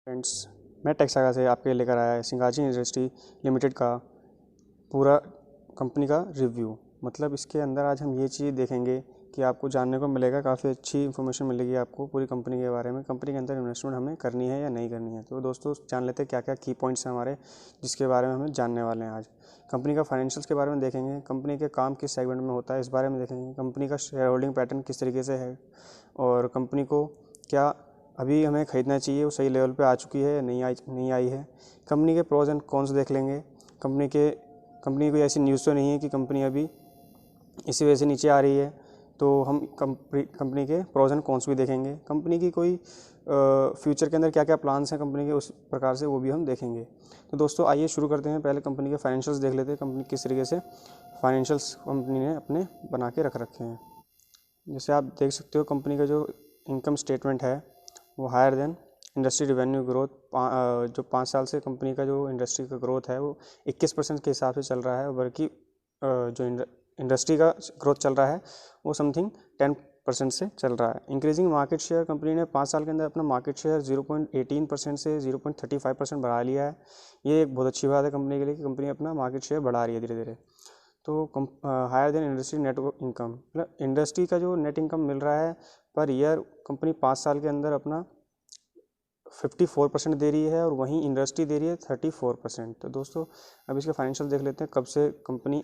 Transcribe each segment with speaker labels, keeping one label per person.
Speaker 1: Friends, मैं टेक्सागा से आपके लिए लेकर आया है सिंगाजी इंडस्ट्री लिमिटेड का पूरा कंपनी का रिव्यू। मतलब इसके अंदर आज हम ये चीज़ देखेंगे कि आपको जानने को मिलेगा, काफ़ी अच्छी इन्फॉर्मेशन मिलेगी आपको पूरी कंपनी के बारे में, कंपनी के अंदर इन्वेस्टमेंट हमें करनी है या नहीं करनी है। तो दोस्तों जान लेते हैं क्या क्या की पॉइंट्स हैं हमारे, जिसके बारे में हमें जानने वाले हैं आज। कंपनी का फाइनेंशियल्स के बारे में देखेंगे, कंपनी के काम किस सेगमेंट में होता है इस बारे में देखेंगे, कंपनी का शेयर होल्डिंग पैटर्न किस तरीके से है और कंपनी को क्या अभी हमें ख़रीदना चाहिए, वो सही लेवल पे आ चुकी है या नहीं आई है। कंपनी के प्रोज एंड कॉन्स देख लेंगे। कंपनी कोई ऐसी न्यूज़ तो नहीं है कि कंपनी अभी इसी वजह से नीचे आ रही है, तो हम कंपनी के प्रोज एंड कॉन्स भी देखेंगे। कंपनी की कोई फ्यूचर के अंदर क्या क्या प्लान्स हैं कंपनी के, उस प्रकार से वो भी हम देखेंगे। तो दोस्तों आइए शुरू करते हैं। पहले कंपनी के फाइनेंशियल्स देख लेते हैं, कंपनी किस तरीके से फाइनेंशियल्स कंपनी ने अपने बना के रख रखे हैं। जैसे आप देख सकते हो कंपनी का जो इनकम स्टेटमेंट है वो higher than industry revenue growth. जो 5 साल से कंपनी का जो इंडस्ट्री का ग्रोथ है वो 21% के हिसाब से चल रहा है, बल्कि जो इंडस्ट्री का ग्रोथ चल रहा है वो समथिंग 10% से चल रहा है। इंक्रीजिंग मार्केट शेयर, कंपनी ने 5 साल के अंदर अपना मार्केट शेयर 0.18% से 0.35% बढ़ा लिया है। ये एक बहुत अच्छी बात है कंपनी के लिए कि कंपनी अपना मार्केट शेयर बढ़ा रही है धीरे धीरे। तो higher than industry net income, मतलब इंडस्ट्री का जो नेट इनकम मिल रहा है पर ईयर, कंपनी 5 साल के अंदर अपना 54% दे रही है और वहीं इंडस्ट्री दे रही है 34%। तो दोस्तों अब इसके फाइनेंशियल देख लेते हैं, कब से कंपनी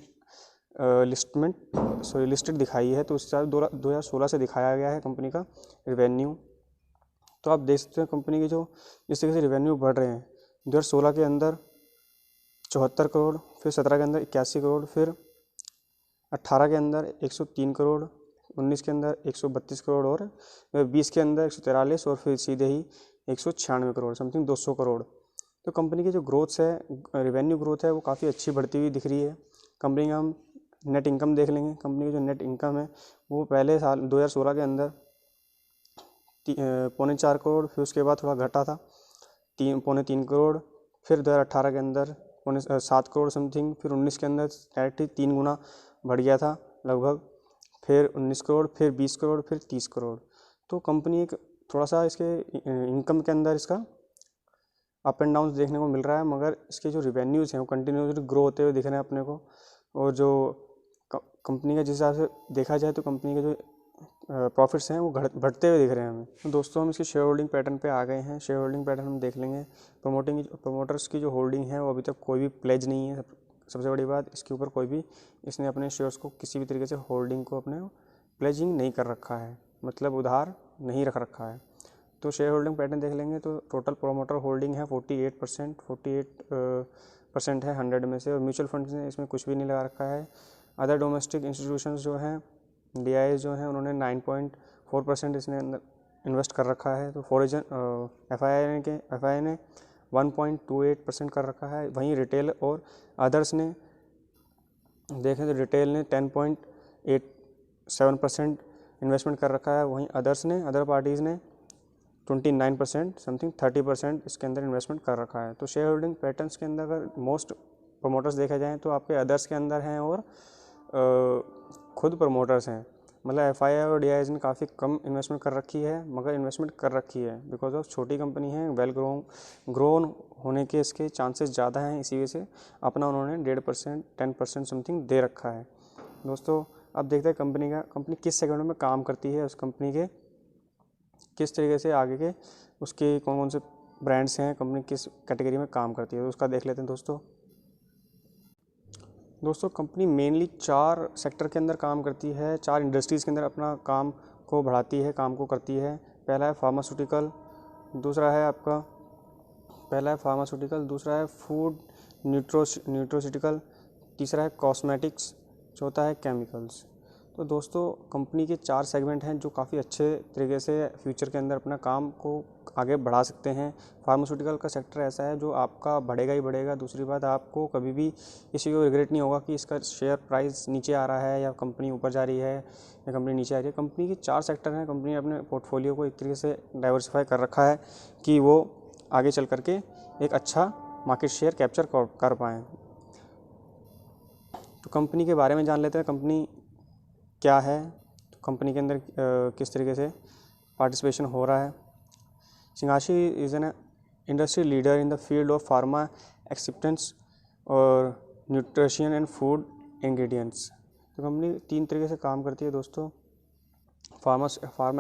Speaker 1: लिस्टेड दिखाई है। तो उस साल 2016 से दिखाया गया है कंपनी का रिवेन्यू। तो आप देख सकते हैं कंपनी के जो जिस तरीके से रिवेन्यू बढ़ रहे हैं, 2016 के अंदर 74 करोड़, फिर 17 के अंदर 81 करोड़, फिर 18 के अंदर 103 करोड़, 19 के अंदर 132 करोड़ और 20 के अंदर 143 और फिर सीधे ही 196 करोड़, समथिंग 200 करोड़। तो कंपनी की जो ग्रोथ है, रिवेन्यू ग्रोथ है, वो काफ़ी अच्छी बढ़ती हुई दिख रही है। कंपनी का हम नेट इनकम देख लेंगे। कंपनी की जो नेट इनकम है वो पहले साल 2016 के अंदर 3.25 करोड़, फिर उसके बाद थोड़ा घटा था 3.25 करोड़, फिर 2018 के अंदर 7 करोड़ समथिंग, फिर 19 के अंदर डायरेक्टली 3 गुना बढ़ गया था लगभग, फिर 19 करोड़, फिर 20 करोड़, फिर 30 करोड़। तो कंपनी एक थोड़ा सा इसके इनकम के अंदर इसका अप एंड डाउन देखने को मिल रहा है, मगर इसके जो रिवेन्यूज़ हैं वो कंटिन्यूसली ग्रो होते हुए दिख रहे हैं अपने को। और जो कंपनी का जिस हिसाब से देखा जाए तो कंपनी के जो प्रॉफिट्स हैं वो बढ़ते हुए दिख रहे हैं हमें। तो दोस्तों हम इसकी शेयर होल्डिंग पैटर्न पे आ गए हैं। शेयर होल्डिंग पैटर्न हम देख लेंगे। प्रमोटर्स की जो होल्डिंग है वो अभी तक कोई भी प्लेज नहीं है। सबसे बड़ी बात, इसके ऊपर कोई भी इसने अपने शेयर्स को किसी भी तरीके से होल्डिंग को अपने प्लेजिंग नहीं कर रखा है, मतलब उधार नहीं रख रखा है। तो शेयर होल्डिंग पैटर्न देख लेंगे तो टोटल प्रोमोटर होल्डिंग है 48% है 100 में से, और म्यूचुअल फंड्स ने इसमें कुछ भी नहीं लगा रखा है। अदर डोमेस्टिक इंस्टीट्यूशंस जो हैं, DIs जो हैं, उन्होंने 9.4% इसने अंदर इन्वेस्ट कर रखा है। तो फॉरेजन FII ने 1.28% कर रखा है। वहीं रिटेल और अदर्स ने देखें तो रिटेल ने 10.87% इन्वेस्टमेंट कर रखा है। वहीं अदर पार्टीज़ ने 29% समथिंग 30% इसके अंदर इन्वेस्टमेंट कर रखा है। तो शेयर होल्डिंग पैटर्न्स के अंदर अगर मोस्ट प्रमोटर्स देखा जाए तो आपके अदर्स के अंदर हैं और खुद प्रमोटर्स हैं। मतलब FII और DIs ने काफ़ी कम इन्वेस्टमेंट कर रखी है, मगर इन्वेस्टमेंट कर रखी है बिकॉज ऑफ छोटी कंपनी है, वेल ग्रोन होने के इसके चांसेस ज़्यादा हैं, इसी वजह से अपना उन्होंने 1.5% 10% समथिंग दे रखा है। दोस्तों अब देखते हैं कंपनी किस सेगमेंट में काम करती है, उस कंपनी के किस तरीके से आगे के उसके कौन कौन से ब्रांड्स हैं, कंपनी किस कैटेगरी में काम करती है, तो उसका देख लेते हैं। दोस्तों कंपनी मेनली 4 सेक्टर के अंदर काम करती है, 4 इंडस्ट्रीज़ के अंदर अपना काम को बढ़ाती है, काम को करती है। पहला है फार्मास्यूटिकल, दूसरा है फूड न्यूट्रोसिटिकल, तीसरा है कॉस्मेटिक्स, चौथा है केमिकल्स। तो दोस्तों कंपनी के 4 सेगमेंट हैं जो काफ़ी अच्छे तरीके से फ्यूचर के अंदर अपना काम को आगे बढ़ा सकते हैं। फार्मास्यूटिकल का सेक्टर ऐसा है जो आपका बढ़ेगा ही बढ़ेगा। दूसरी बात, आपको कभी भी इसी को रिग्रेट नहीं होगा कि इसका शेयर प्राइस नीचे आ रहा है या कंपनी ऊपर जा रही है या कंपनी नीचे आ रही है। कंपनी के 4 सेक्टर हैं। कंपनी ने अपने पोर्टफोलियो को एक तरीके से डाइवर्सिफाई कर रखा है कि वो आगे चल करके एक अच्छा मार्केट शेयर कैप्चर कर पाएँ। तो कंपनी के बारे में जान लेते हैं, कंपनी क्या है, तो कंपनी के अंदर किस तरीके से पार्टिसिपेशन हो रहा है। Singaji is an industry leader in the field of pharma acceptance और न्यूट्रिशन एंड फूड इंग्रेडिएंट्स। तो कंपनी 3 तरीके से काम करती है दोस्तों, pharma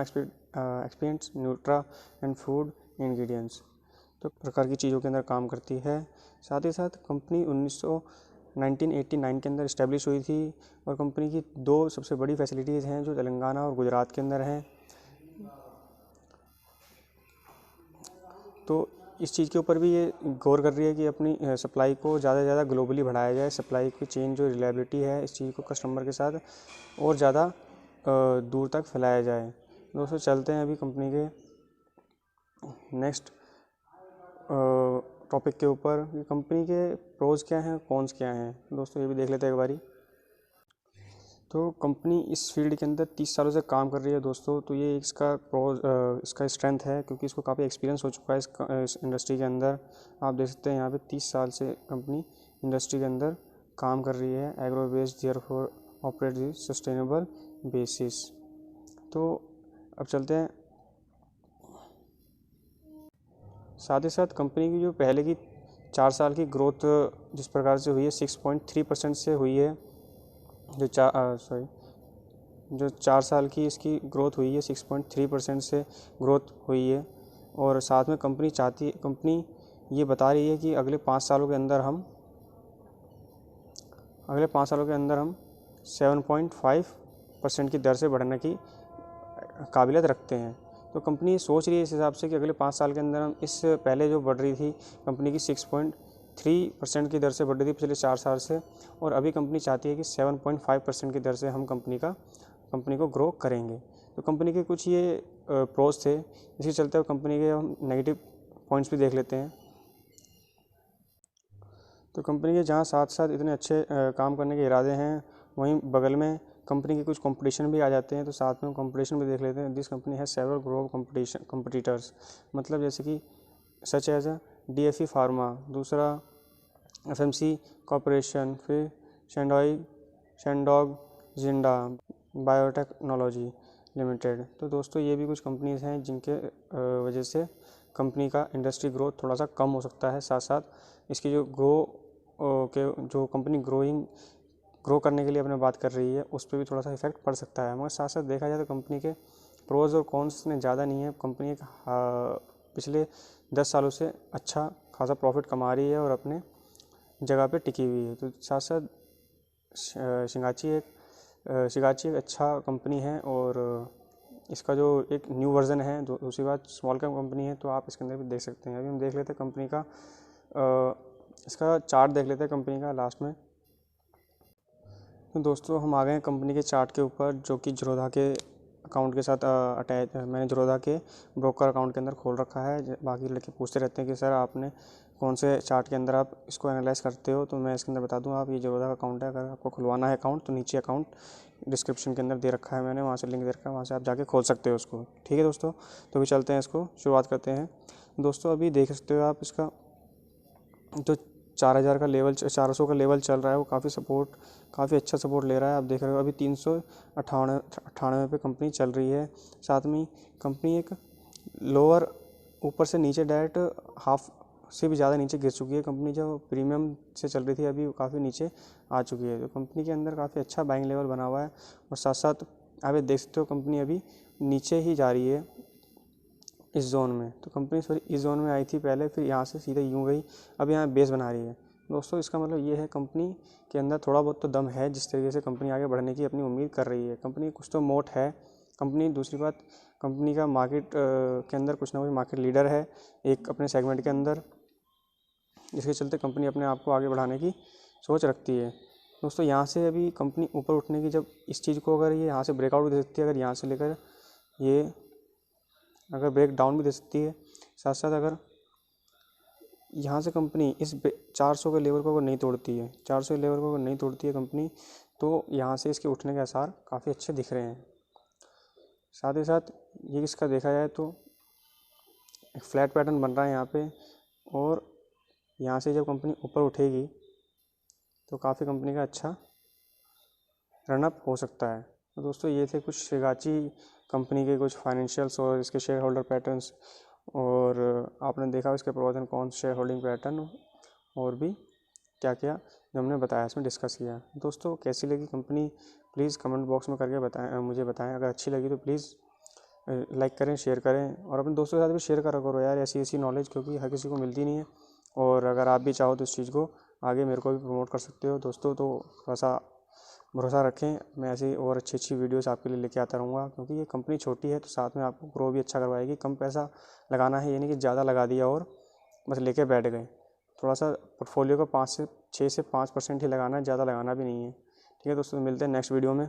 Speaker 1: experience, Nutra and food ingredients, तो प्रकार की चीज़ों के अंदर काम करती है। साथ ही साथ कंपनी 1989 के अंदर इस्टेब्लिश हुई थी और कंपनी की 2 सबसे बड़ी फैसिलिटीज़ हैं जो तेलंगाना और गुजरात के अंदर हैं। तो इस चीज़ के ऊपर भी ये गौर कर रही है कि अपनी सप्लाई को ज़्यादा से ज़्यादा ग्लोबली बढ़ाया जाए, सप्लाई की चेन जो रिलायबिलिटी है इस चीज़ को कस्टमर के साथ और ज़्यादा दूर तक फैलाया जाए। दोस्तों चलते हैं अभी कंपनी के नेक्स्ट टॉपिक के ऊपर, कंपनी के प्रोज क्या हैं, कॉन्स क्या हैं। दोस्तों ये भी देख लेते हैं एक बारी। तो कंपनी इस फील्ड के अंदर 30 सालों से काम कर रही है दोस्तों, तो ये इसका स्ट्रेंथ है क्योंकि इसको काफ़ी एक्सपीरियंस हो चुका है इस इंडस्ट्री के अंदर। आप देख सकते हैं यहाँ पे 30 साल से कंपनी इंडस्ट्री के अंदर काम कर रही है। एग्रो बेस्ड देयरफॉर ऑपरेट दी सस्टेनेबल बेसिस। तो अब चलते हैं, साथ ही साथ कंपनी की जो पहले की 4 साल की ग्रोथ जिस प्रकार से हुई है 6.3% से हुई है। जो 4 साल की इसकी ग्रोथ हुई है 6.3% से ग्रोथ हुई है। और साथ में कंपनी ये बता रही है कि अगले 5 सालों के अंदर हम 7.5% की दर से बढ़ने की काबिलियत रखते हैं। तो कंपनी सोच रही है इस हिसाब से कि अगले 5 साल के अंदर हम इस पहले जो बढ़ रही थी कंपनी की 6.3% की दर से बढ़ रही थी पिछले 4 साल से, और अभी कंपनी चाहती है कि 7.5% की दर से हम कंपनी को ग्रो करेंगे। तो कंपनी के कुछ ये प्रोज थे, इसके चलते हुए कंपनी के हम नेगेटिव पॉइंट्स भी देख लेते हैं। तो कंपनी के जहाँ साथ साथ इतने अच्छे काम करने के इरादे हैं, वहीं बगल में कंपनी के कुछ कंपटीशन भी आ जाते हैं। तो साथ में कंपटीशन भी देख लेते हैं। दिस कंपनी है सेवरल ग्लोबल कंपटीटर्स, मतलब जैसे कि सच एज DFE फार्मा, दूसरा FMC कॉरपोरेशन, फिर शेंडॉग जिंडा बायोटेक्नोलॉजी लिमिटेड। तो दोस्तों ये भी कुछ कंपनीज़ हैं जिनके वजह से कंपनी का इंडस्ट्री ग्रोथ थोड़ा सा कम हो सकता है। साथ साथ इसकी जो कंपनी ग्रो करने के लिए अपने बात कर रही है उस पर भी थोड़ा सा इफेक्ट पड़ सकता है। मगर साथ साथ देखा जाए तो कंपनी के प्रोज और कॉन्स ने ज़्यादा नहीं है। कंपनी एक पिछले 10 सालों से अच्छा खासा प्रॉफिट कमा रही है और अपने जगह पे टिकी हुई है। तो साथ साथ शिगाची एक अच्छा कंपनी है और इसका जो एक न्यू वर्जन है, दूसरी बात स्मॉल कैप कंपनी है, तो आप इसके अंदर भी देख सकते हैं। अभी हम देख लेते हैं कंपनी का इसका चार्ट देख लेते हैं कंपनी का लास्ट में। तो दोस्तों हम आ गए हैं कंपनी के चार्ट के ऊपर, जो कि ज़ीरोधा के अकाउंट के साथ अटैच है। मैंने ज़ीरोधा के ब्रोकर अकाउंट के अंदर खोल रखा है। बाकी लड़के पूछते रहते हैं कि सर आपने कौन से चार्ट के अंदर आप इसको एनालाइज करते हो, तो मैं इसके अंदर बता दूं, आप ये ज़ीरोधा का अकाउंट है। अगर आपको खुलवाना है अकाउंट तो नीचे अकाउंट डिस्क्रिप्शन के अंदर दे रखा है मैंने, वहाँ से लिंक दे रखा है, वहाँ से आप जाके खोल सकते हो उसको। ठीक है दोस्तों, तो अभी चलते हैं, इसको शुरुआत करते हैं। दोस्तों अभी देख सकते हो आप इसका जो 4,000 का लेवल 400 का लेवल चल रहा है, वो काफ़ी अच्छा सपोर्ट ले रहा है। आप देख रहे हो अभी 398 पे कंपनी चल रही है। साथ में कंपनी एक लोअर ऊपर से नीचे डायरेक्ट हाफ से भी ज़्यादा नीचे गिर चुकी है। कंपनी जो प्रीमियम से चल रही थी अभी वो काफ़ी नीचे आ चुकी है। तो कंपनी के अंदर काफ़ी अच्छा बाइंग लेवल बना हुआ है। और साथ साथ आप देख सकते हो कंपनी अभी नीचे ही जा रही है इस जोन में। तो कंपनी इस जोन में आई थी पहले, फिर यहाँ से सीधे यूँ गई, अब यहाँ बेस बना रही है। दोस्तों इसका मतलब ये है कंपनी के अंदर थोड़ा बहुत तो दम है, जिस तरीके से कंपनी आगे बढ़ने की अपनी उम्मीद कर रही है। कंपनी कुछ तो मोट है कंपनी। दूसरी बात, कंपनी का मार्केट के अंदर कुछ ना कुछ मार्केट लीडर है एक अपने सेगमेंट के अंदर, जिसके चलते कंपनी अपने आप को आगे बढ़ाने की सोच रखती है। दोस्तों यहाँ से अभी कंपनी ऊपर उठने की, जब इस चीज़ को अगर ये यहाँ से ब्रेकआउट दे सकती है, अगर यहाँ से लेकर ये अगर ब्रेक डाउन भी दे सकती है, साथ साथ अगर यहाँ से कंपनी इस 400 के लेवल को अगर नहीं तोड़ती है, 400 के लेवल को अगर नहीं तोड़ती है कंपनी, तो यहाँ से इसके उठने के आसार काफ़ी अच्छे दिख रहे हैं। साथ ही साथ ये इसका देखा जाए तो एक फ्लैट पैटर्न बन रहा है यहाँ पे, और यहाँ से जब कंपनी ऊपर उठेगी तो काफ़ी कंपनी का अच्छा रनअप हो सकता है। तो दोस्तों ये थे कुछ शिगाची कंपनी के कुछ फाइनेंशियल्स और इसके शेयर होल्डर पैटर्न्स और आपने देखा इसके pros and cons, shareholding pattern और भी क्या क्या जो हमने बताया इसमें डिस्कस किया। दोस्तों कैसी लगी कंपनी प्लीज़ कमेंट बॉक्स में करके बताएं, मुझे बताएं। अगर अच्छी लगी तो प्लीज़ लाइक करें, शेयर करें और अपने दोस्तों के साथ भी शेयर करा करो यार ऐसी ऐसी नॉलेज, क्योंकि हर किसी को मिलती नहीं है। और अगर आप भी चाहो तो इस चीज़ को आगे मेरे को भी प्रमोट कर सकते हो दोस्तों। तो थोड़ा सा भरोसा रखें, मैं ऐसी और अच्छी अच्छी वीडियोस आपके लिए लेके आता रहूँगा, क्योंकि ये कंपनी छोटी है तो साथ में आपको ग्रो भी अच्छा करवाएगी। कम पैसा लगाना है, ये नहीं कि ज़्यादा लगा दिया और बस लेके बैठ गए। थोड़ा सा पोर्टफोलियो को 6 से 5% ही लगाना है, ज़्यादा लगाना भी नहीं है। ठीक है दोस्तों, मिलते हैं नेक्स्ट वीडियो में।